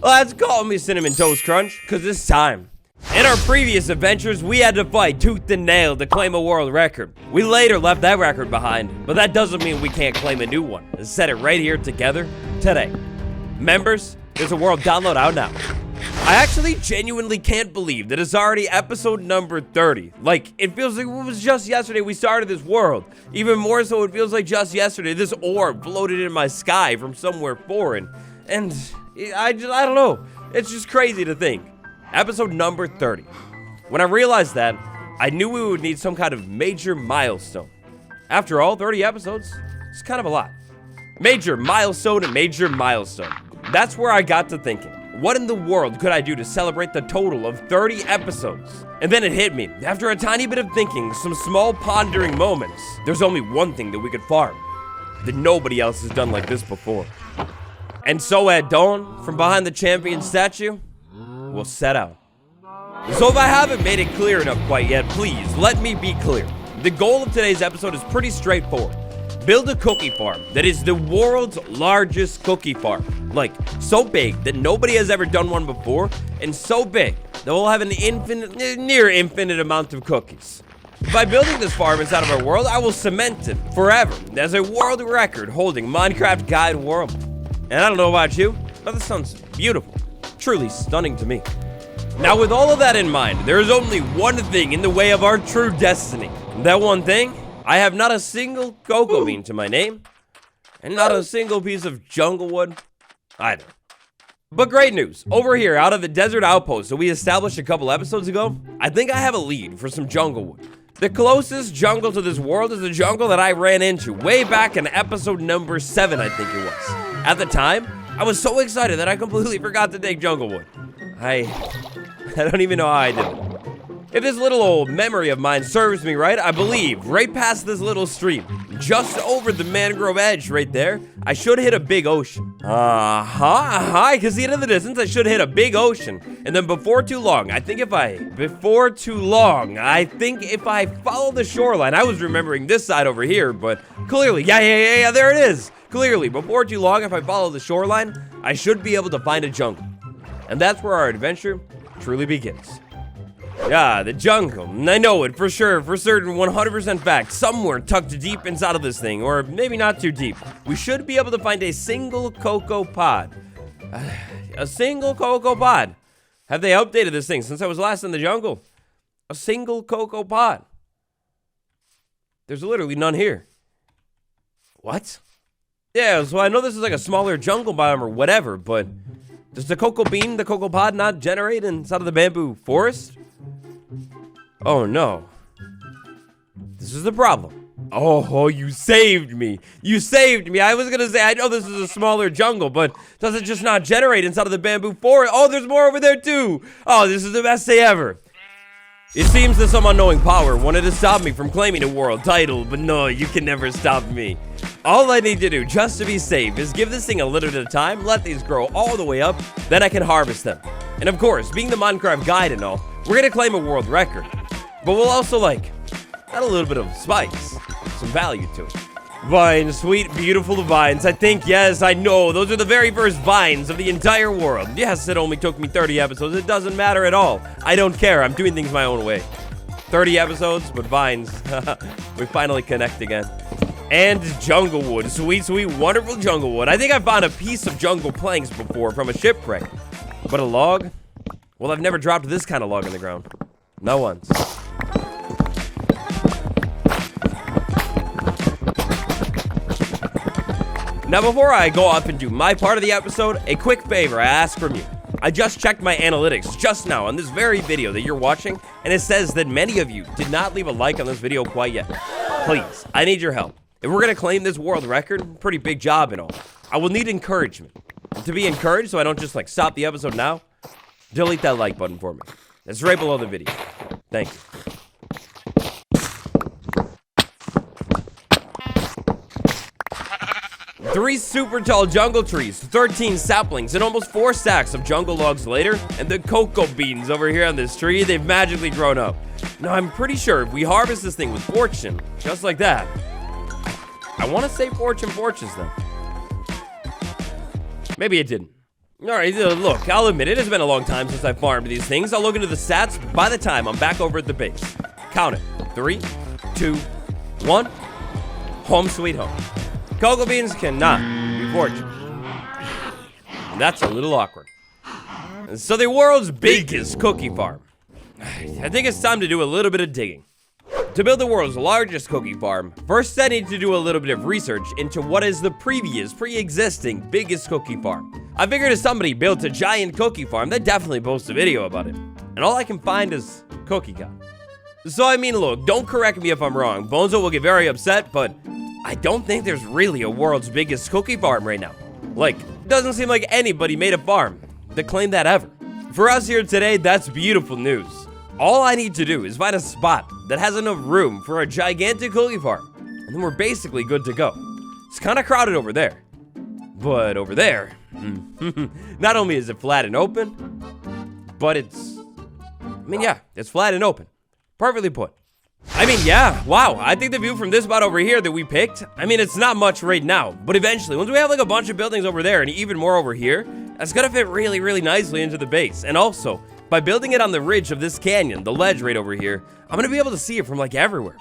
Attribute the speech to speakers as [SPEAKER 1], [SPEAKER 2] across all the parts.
[SPEAKER 1] Let's call me Cinnamon Toast Crunch, because it's time. In our previous adventures, we had to fight tooth and nail to claim a world record. We later left that record behind, but that doesn't mean we can't claim a new one and set it right here together today. Members, there's a world download out now. I actually genuinely can't believe that it's already episode number 30. Like, it feels like it was just yesterday we started this world. Even more so, it feels like just yesterday this orb floated in my sky from somewhere foreign. And I don't know. It's just crazy to think. Episode number 30. When I realized that, I knew we would need some kind of major milestone. After all, 30 episodes, it's kind of a lot. Major milestone and major milestone. That's where I got to thinking. What in the world could I do to celebrate the total of 30 episodes? And then it hit me. After a tiny bit of thinking, some small pondering moments, there's only one thing that we could farm that nobody else has done like this before. And so at dawn, from behind the champion statue, we'll set out. So if I haven't made it clear enough quite yet, please let me be clear. The goal of today's episode is pretty straightforward. Build a cookie farm that is the world's largest cookie farm. Like, so big that nobody has ever done one before, and so big that we'll have an near infinite amount of cookies. By building this farm inside of our world, I will cement it forever as a world record holding Minecraft Guide World. And I don't know about you, but this sounds beautiful. Truly stunning to me. Now, with all of that in mind, there is only one thing in the way of our true destiny. That one thing, I have not a single cocoa bean to my name, and not a single piece of jungle wood either. But great news, over here out of the desert outpost that we established a couple episodes ago, I think I have a lead for some jungle wood. The closest jungle to this world is the jungle that I ran into way back in episode number 7, I think it was. At the time, I was so excited that I completely forgot to take jungle wood. I don't even know how I did it. If this little old memory of mine serves me right, I believe right past this little stream, just over the mangrove edge right there, I should hit a big ocean. I can see it in the distance. I should hit a big ocean. And then before too long, I think if I follow the shoreline, I was remembering this side over here, but clearly, yeah, there it is. Clearly, before too long, if I follow the shoreline, I should be able to find a jungle. And that's where our adventure truly begins. Yeah, the jungle. I know it for sure, for certain, 100% fact. Somewhere tucked deep inside of this thing, or maybe not too deep. We should be able to find a single cocoa pod. A single cocoa pod. Have they updated this thing since I was last in the jungle? A single cocoa pod. There's literally none here. What? Yeah, so I know this is like a smaller jungle biome or whatever, but does the cocoa bean, the cocoa pod, not generate inside of the bamboo forest? Oh no. This is the problem. Oh, you saved me. You saved me. I was gonna say, I know this is a smaller jungle, but does it just not generate inside of the bamboo forest? Oh, there's more over there too. Oh, this is the best day ever. It seems that some unknowing power wanted to stop me from claiming a world title, but no, you can never stop me. All I need to do just to be safe is give this thing a little bit of time, let these grow all the way up, then I can harvest them. And of course, being the Minecraft guide and all, we're gonna claim a world record. But we'll also add a little bit of spice, some value to it. Vines, sweet, beautiful vines. I think, yes, I know, those are the very first vines of the entire world. Yes, it only took me 30 episodes. It doesn't matter at all. I don't care. I'm doing things my own way. 30 episodes, but vines. We finally connect again. And jungle wood. Sweet, sweet, wonderful jungle wood. I think I found a piece of jungle planks before from a shipwreck. But a log? Well, I've never dropped this kind of log in the ground. Not once. Now, before I go off and do my part of the episode, a quick favor I ask from you. I just checked my analytics just now on this very video that you're watching, and it says that many of you did not leave a like on this video quite yet. Please, I need your help. If we're gonna claim this world record, pretty big job and all, I will need encouragement. To be encouraged so I don't just stop the episode now, delete that like button for me. That's right below the video. Thank you. Three super tall jungle trees, 13 saplings, and almost 4 stacks of jungle logs later, and the cocoa beans over here on this tree, they've magically grown up. Now, I'm pretty sure if we harvest this thing with fortune, just like that, I want to say fortune fortunes them. Maybe it didn't. Alright, look, I'll admit it has been a long time since I farmed these things. I'll look into the stats by the time I'm back over at the base. Count it. 3, 2, 1. Home sweet home. Cocoa beans cannot be fortunate. And that's a little awkward. So the world's biggest cookie farm. I think it's time to do a little bit of digging. To build the world's largest cookie farm, first I need to do a little bit of research into what is the previous, pre-existing biggest cookie farm. I figured if somebody built a giant cookie farm, they'd definitely post a video about it. And all I can find is Cookie God. So I mean, look, don't correct me if I'm wrong. Bonzo will get very upset, but I don't think there's really a world's biggest cookie farm right now. Like, doesn't seem like anybody made a farm that claimed that ever. For us here today, that's beautiful news. All I need to do is find a spot that has enough room for a gigantic cookie farm, and then we're basically good to go. It's kind of crowded over there, but over there, not only is it flat and open, but it's flat and open. Perfectly put. I mean, yeah, wow, I think the view from this spot over here that we picked, I mean, it's not much right now, but eventually, once we have like a bunch of buildings over there and even more over here, that's gonna fit really, really nicely into the base. And also, by building it on the ridge of this canyon, the ledge right over here, I'm gonna be able to see it from like everywhere.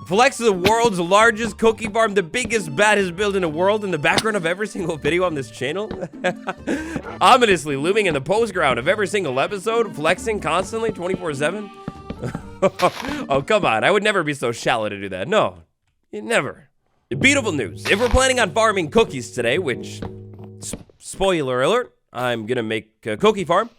[SPEAKER 1] Flex is the world's largest cookie farm, the biggest bat has built in the world, in the background of every single video on this channel. Ominously looming in the postground of every single episode, flexing constantly 24/7. Oh, come on. I would never be so shallow to do that. No, never. Beautiful news. If we're planning on farming cookies today, which, spoiler alert, I'm gonna make a cookie farm.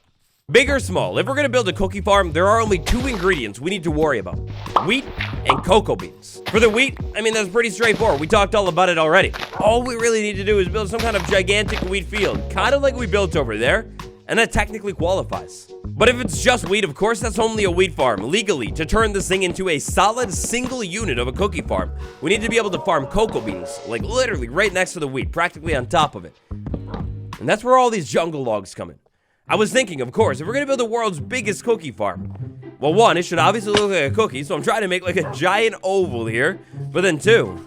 [SPEAKER 1] Big or small, if we're gonna build a cookie farm, there are only 2 ingredients we need to worry about. Wheat and cocoa beans. For the wheat, I mean, that's pretty straightforward. We talked all about it already. All we really need to do is build some kind of gigantic wheat field, kind of like we built over there, and that technically qualifies. But if it's just wheat, of course, that's only a wheat farm. Legally, to turn this thing into a solid single unit of a cookie farm, we need to be able to farm cocoa beans, like literally right next to the wheat, practically on top of it. And that's where all these jungle logs come in. I was thinking, of course, if we're gonna build the world's biggest cookie farm, well, 1, it should obviously look like a cookie, so I'm trying to make like a giant oval here. But then two,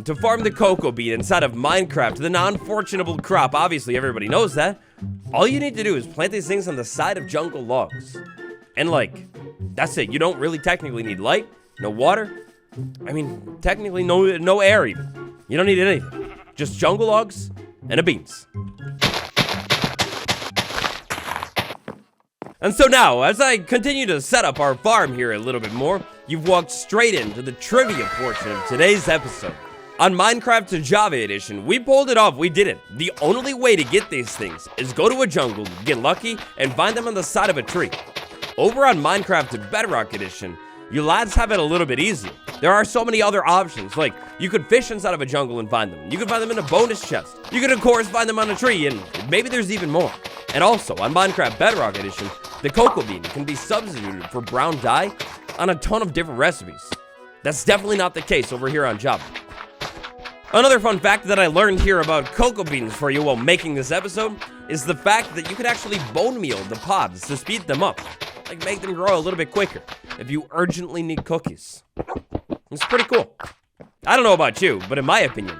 [SPEAKER 1] to farm the cocoa bean inside of Minecraft, the non-fortunable crop, obviously everybody knows that. All you need to do is plant these things on the side of jungle logs. And like, that's it. You don't really technically need light, no water. I mean, technically no air even. You don't need anything. Just jungle logs and a beans. And so now, as I continue to set up our farm here a little bit more, you've walked straight into the trivia portion of today's episode. On Minecraft to Java Edition, we pulled it off, we did it. The only way to get these things is go to a jungle, get lucky, and find them on the side of a tree. Over on Minecraft to Bedrock Edition, you lads have it a little bit easier. There are so many other options, like you could fish inside of a jungle and find them. You could find them in a bonus chest. You could, of course, find them on a tree, and maybe there's even more. And also, on Minecraft Bedrock Edition, the cocoa bean can be substituted for brown dye on a ton of different recipes. That's definitely not the case over here on Java. Another fun fact that I learned here about cocoa beans for you while making this episode is the fact that you could actually bone meal the pods to speed them up, like make them grow a little bit quicker if you urgently need cookies. It's pretty cool. I don't know about you, but in my opinion,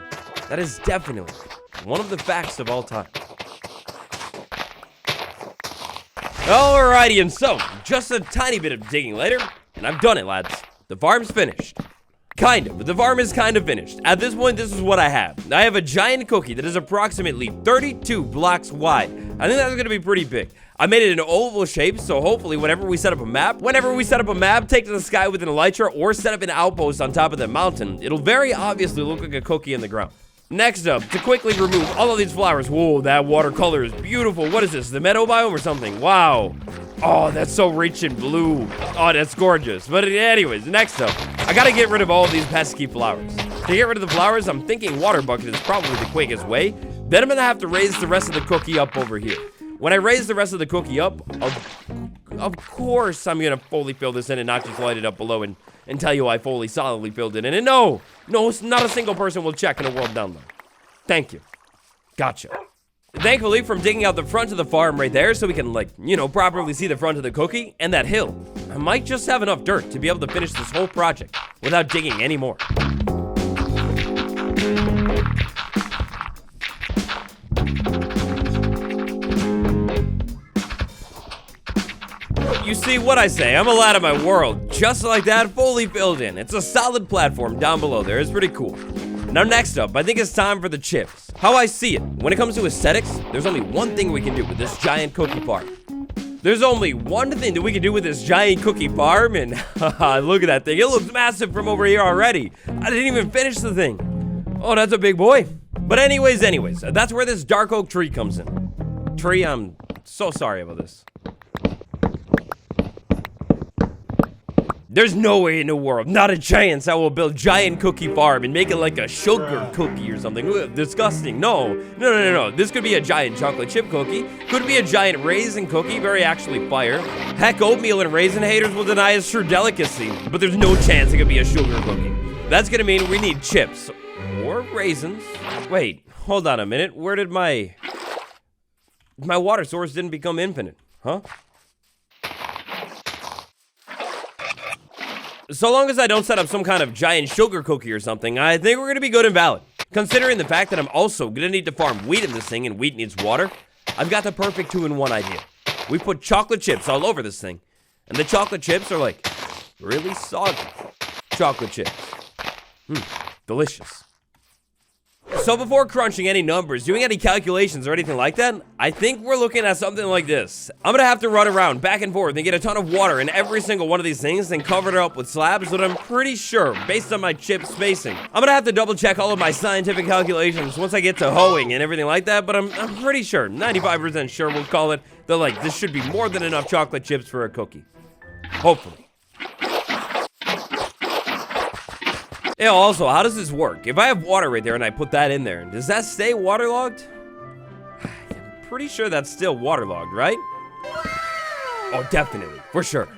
[SPEAKER 1] that is definitely one of the facts of all time. Alrighty, and so, just a tiny bit of digging later, and I've done it, lads. The farm's finished. Kind of, but the farm is kind of finished. At this point, this is what I have. I have a giant cookie that is approximately 32 blocks wide. I think that's gonna be pretty big. I made it in an oval shape, so hopefully whenever we set up a map, take to the sky with an elytra, or set up an outpost on top of the mountain, it'll very obviously look like a cookie in the ground. Next up, to quickly remove all of these flowers. Whoa, that watercolor is beautiful. What is this, the meadow biome or something? Wow. Oh, that's so rich in blue. Oh, that's gorgeous. But anyways, next up, I gotta get rid of all of these pesky flowers. To get rid of the flowers, I'm thinking water bucket is probably the quickest way. Then I'm gonna have to raise the rest of the cookie up over here. When I raise the rest of the cookie up, of course I'm gonna fully fill this in and not just light it up below and tell you I fully solidly filled it in. And no, not a single person will check in a world download. Thank you. Gotcha. Thankfully, from digging out the front of the farm right there so we can, properly see the front of the cookie and that hill, I might just have enough dirt to be able to finish this whole project without digging any more. You see what I say, I'm a lad of my world. Just like that, fully filled in. It's a solid platform down below there. It's pretty cool. Now next up, I think it's time for the chips. How I see it, when it comes to aesthetics, there's only one thing we can do with this giant cookie farm. There's only one thing that we can do with this giant cookie farm, and look at that thing. It looks massive from over here already. I didn't even finish the thing. Oh, that's a big boy. But anyways, that's where this dark oak tree comes in. Tree, I'm so sorry about this. There's no way in the world, not a chance, I will build giant cookie farm and make it like a sugar cookie or something. Ugh, disgusting. No. This could be a giant chocolate chip cookie. Could be a giant raisin cookie. Very actually fire. Heck, oatmeal and raisin haters will deny its true delicacy. But there's no chance it could be a sugar cookie. That's gonna mean we need chips. Or raisins. Wait, hold on a minute. Where did my water source didn't become infinite? Huh? So long as I don't set up some kind of giant sugar cookie or something, I think we're gonna be good and valid. Considering the fact that I'm also gonna need to farm wheat in this thing, and wheat needs water, I've got the perfect 2-in-1 idea. We put chocolate chips all over this thing, and the chocolate chips are like really soggy chocolate chips. Delicious. So before crunching any numbers, doing any calculations or anything like that, I think we're looking at something like this. I'm gonna have to run around back and forth and get a ton of water in every single one of these things and cover it up with slabs that I'm pretty sure, based on my chip spacing. I'm gonna have to double check all of my scientific calculations once I get to hoeing and everything like that, but I'm pretty sure, 95% sure we'll call it, that like, this should be more than enough chocolate chips for a cookie. Hopefully. Yeah, also, how does this work? If I have water right there and I put that in there, does that stay waterlogged? I'm pretty sure that's still waterlogged, right? Oh, definitely. For sure.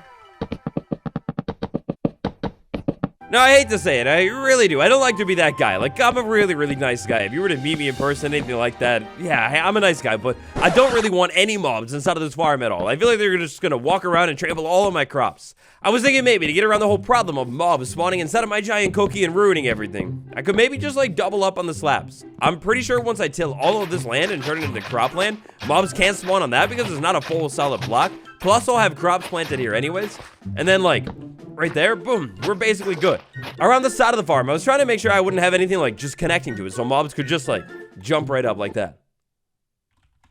[SPEAKER 1] No, I hate to say it. I really do. I don't like to be that guy. Like, I'm a really, really nice guy. If you were to meet me in person, anything like that, yeah, I'm a nice guy, but I don't really want any mobs inside of this farm at all. I feel like they're just gonna walk around and trample all of my crops. I was thinking maybe to get around the whole problem of mobs spawning inside of my giant cookie and ruining everything, I could maybe just like double up on the slabs. I'm pretty sure once I till all of this land and turn it into cropland, mobs can't spawn on that because it's not a full solid block. Plus, I'll have crops planted here anyways. And then like, right there, boom, we're basically good. Around the side of the farm, I was trying to make sure I wouldn't have anything like just connecting to it, so mobs could just like jump right up like that.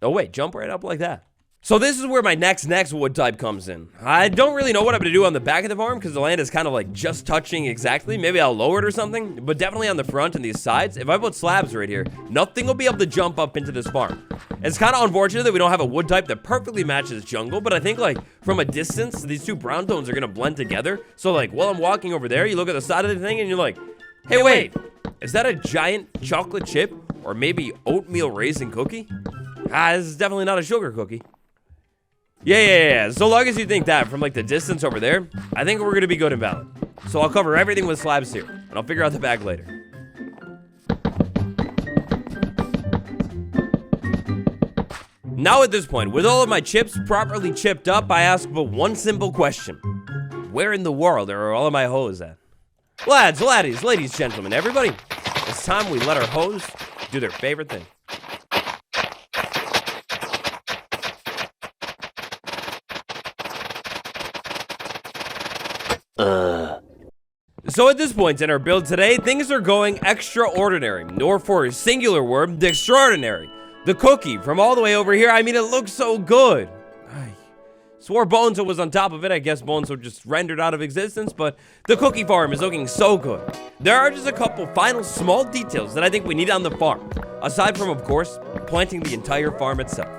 [SPEAKER 1] Oh wait, jump right up like that. So this is where my next wood type comes in. I don't really know what I'm gonna do on the back of the farm because the land is kind of like just touching exactly. Maybe I'll lower it or something, but definitely on the front and these sides, if I put slabs right here, nothing will be able to jump up into this farm. It's kind of unfortunate that we don't have a wood type that perfectly matches jungle, but I think like from a distance, these two brown tones are gonna blend together. So like while I'm walking over there, you look at the side of the thing and you're like, hey, wait, is that a giant chocolate chip or maybe oatmeal raisin cookie? This is definitely not a sugar cookie. Yeah. So long as you think that from like the distance over there, I think we're gonna be good and valid. So I'll cover everything with slabs here, and I'll figure out the back later. Now at this point, with all of my chips properly chipped up, I ask but one simple question. Where in the world are all of my hoes at? Lads, laddies, ladies, gentlemen, everybody, it's time we let our hoes do their favorite thing. So at this point in our build today, things are going extraordinary, or for a singular word, the extraordinary. The cookie from all the way over here, I mean, it looks so good. I swore Bonezo was on top of it. I guess Bonezo just rendered out of existence, but the cookie farm is looking so good. There are just a couple final small details that I think we need on the farm, aside from, of course, planting the entire farm itself.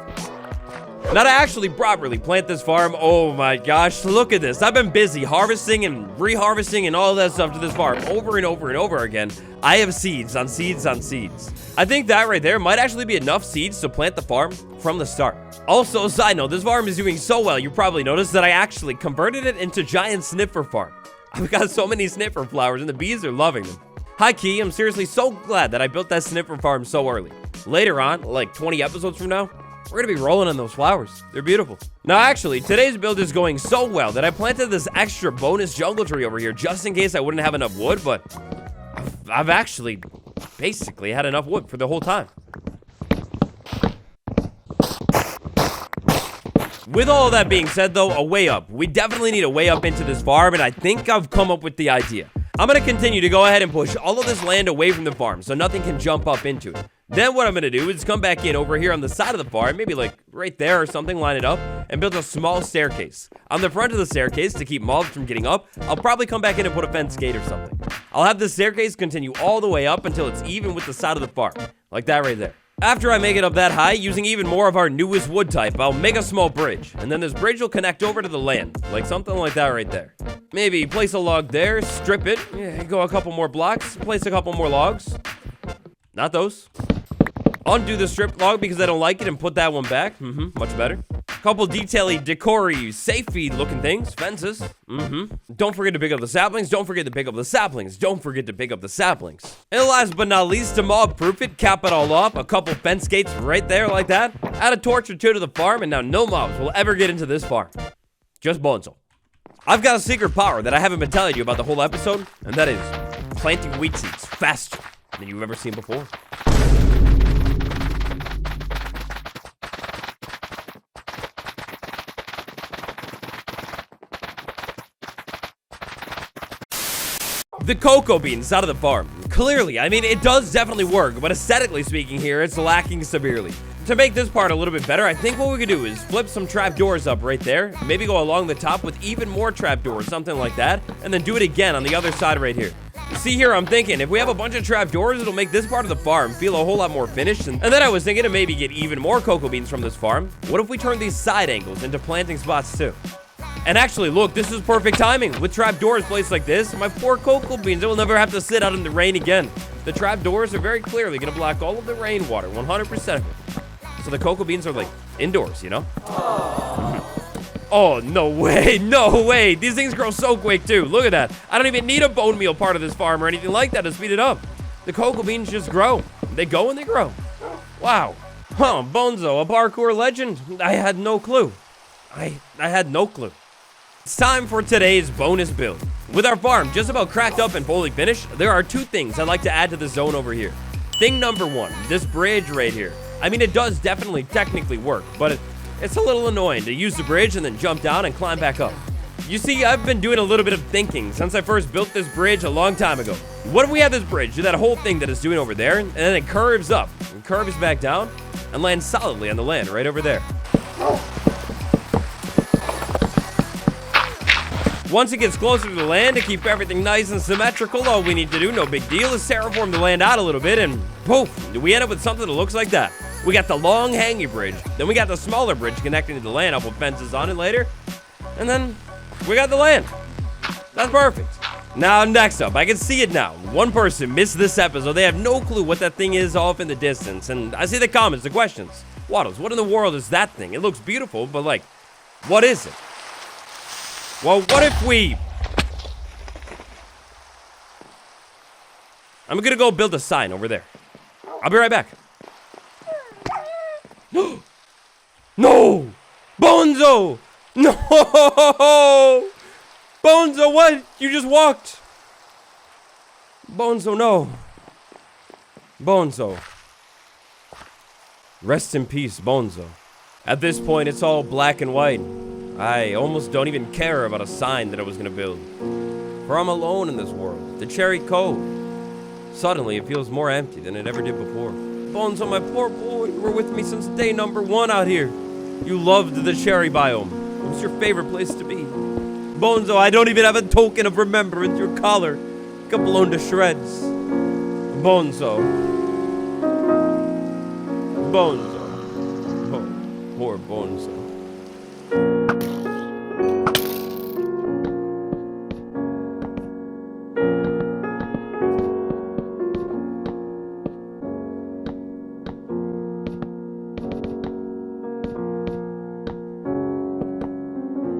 [SPEAKER 1] Now to actually properly plant this farm, oh my gosh, look at this. I've been busy harvesting and reharvesting and all that stuff to this farm over and over and over again. I have seeds on seeds on seeds. I think that right there might actually be enough seeds to plant the farm from the start. Also, side note, this farm is doing so well, you probably noticed that I actually converted it into giant sniffer farm. I've got so many sniffer flowers and the bees are loving them. Hi Key, I'm seriously so glad that I built that sniffer farm so early. Later on, like 20 episodes from now, we're gonna be rolling on those flowers. They're beautiful. Now, actually, today's build is going so well that I planted this extra bonus jungle tree over here just in case I wouldn't have enough wood, but I've actually basically had enough wood for the whole time. With all that being said, though, a way up. We definitely need a way up into this farm, and I think I've come up with the idea. I'm going to continue to go ahead and push all of this land away from the farm so nothing can jump up into it. Then what I'm going to do is come back in over here on the side of the farm, maybe like right there or something, line it up, and build a small staircase. On the front of the staircase, to keep mobs from getting up, I'll probably come back in and put a fence gate or something. I'll have the staircase continue all the way up until it's even with the side of the farm, like that right there. After I make it up that high, using even more of our newest wood type, I'll make a small bridge, and then this bridge will connect over to the land, like something like that right there. Maybe place a log there, strip it, go a couple more blocks, place a couple more logs. Not those. Undo the stripped log because I don't like it and put that one back. Much better. Couple detail-y, decory, safety looking things. Fences. Don't forget to pick up the saplings. Don't forget to pick up the saplings. Don't forget to pick up the saplings. And last but not least, to mob-proof it, cap it all off. A couple fence gates right there like that. Add a torch or two to the farm, and now no mobs will ever get into this farm. Just Bonzo. I've got a secret power that I haven't been telling you about the whole episode, and that is planting wheat seeds faster than you've ever seen before. The cocoa beans out of the farm. Clearly, I mean, it does definitely work, but aesthetically speaking here, it's lacking severely. To make this part a little bit better, I think what we could do is flip some trapdoors up right there, maybe go along the top with even more trapdoors, something like that, and then do it again on the other side right here. See here, I'm thinking, if we have a bunch of trapdoors, it'll make this part of the farm feel a whole lot more finished, and then I was thinking to maybe get even more cocoa beans from this farm. What if we turn these side angles into planting spots too? And actually, look, this is perfect timing. With trapdoors placed like this, my poor cocoa beans will never have to sit out in the rain again. The trapdoors are very clearly going to block all of the rainwater, 100% of it. So the cocoa beans are like indoors, you know? Oh, no way, no way. These things grow so quick too. Look at that. I don't even need a bone meal part of this farm or anything like that to speed it up. The cocoa beans just grow. They go and they grow. Wow. Huh, Bonzo, a parkour legend? I had no clue. I had no clue. It's time for today's bonus build. With our farm just about cracked up and fully finished, there are two things I'd like to add to the zone over here. Thing number one, this bridge right here. I mean, it does definitely technically work, but it's a little annoying to use the bridge and then jump down and climb back up. You see, I've been doing a little bit of thinking since I first built this bridge a long time ago. What if we have this bridge do that whole thing that it's doing over there, and then it curves up, and curves back down, and lands solidly on the land right over there. Once it gets closer to the land, to keep everything nice and symmetrical, all we need to do, no big deal, is terraform the land out a little bit, and poof, we end up with something that looks like that. We got the long hanging bridge, then we got the smaller bridge connecting to the land. I'll put fences on it later, and then we got the land. That's perfect. Now, next up, I can see it now. One person missed this episode. They have no clue what that thing is off in the distance, and I see the comments, the questions. Waddles, what in the world is that thing? It looks beautiful, but like, what is it? Well, what if we... I'm gonna go build a sign over there. I'll be right back. No! Bonzo! No! Bonzo, what? You just walked. Bonzo, no. Bonzo. Rest in peace, Bonzo. At this point, it's all black and white. I almost don't even care about a sign that I was gonna build. For I'm alone in this world, the Cherry Cove. Suddenly, it feels more empty than it ever did before. Bonzo, my poor boy, you were with me since day number one out here. You loved the cherry biome. It was your favorite place to be. Bonzo, I don't even have a token of remembrance. Your collar got blown to shreds. Bonzo. Bonzo. Oh, poor Bonzo.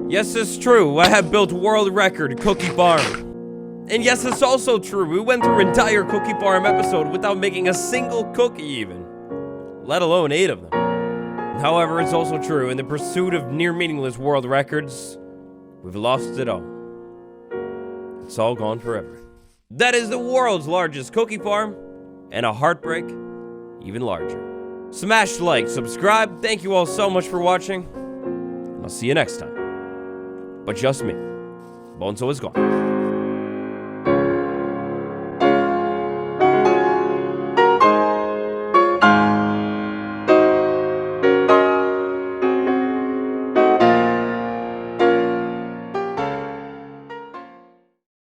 [SPEAKER 1] Yes, it's true. I have built world record cookie farm. And yes, it's also true. We went through entire cookie farm episode without making a single cookie even, let alone 8 of them. However, it's also true, in the pursuit of near meaningless world records, we've lost it all. It's all gone forever. That is the world's largest cookie farm, and a heartbreak even larger. Smash like, subscribe. Thank you all so much for watching. I'll see you next time. But just me. Bonzo is gone.